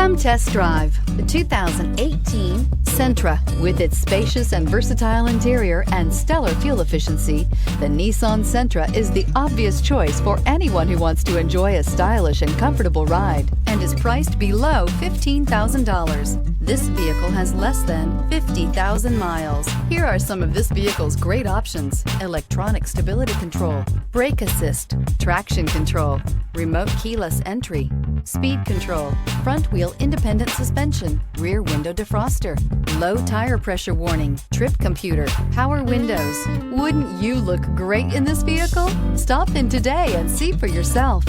Come test drive the 2018 Sentra. With its spacious and versatile interior and stellar fuel efficiency, the Nissan Sentra is the obvious choice for anyone who wants to enjoy a stylish and comfortable ride and is priced below $15,000. This vehicle has less than 50,000 miles. Here are some of this vehicle's great options: electronic stability control, brake assist, traction control, remote keyless entry, speed control, front wheel independent suspension, rear window defroster, low tire pressure warning, trip computer, power windows. Wouldn't you look great in this vehicle? Stop in today and see for yourself.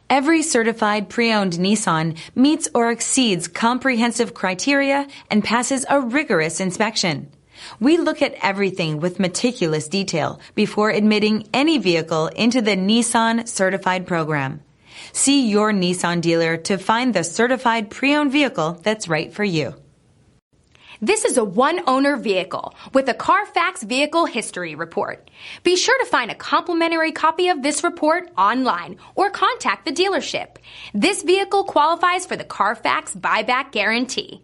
Every certified pre-owned Nissan meets or exceeds comprehensive criteria and passes a rigorous inspection. We look at everything with meticulous detail before admitting any vehicle into the Nissan Certified program. See your Nissan dealer to find the certified pre-owned vehicle that's right for you. This is a one-owner vehicle with a Carfax Vehicle History Report. Be sure to find a complimentary copy of this report online or contact the dealership. This vehicle qualifies for the Carfax Buyback Guarantee.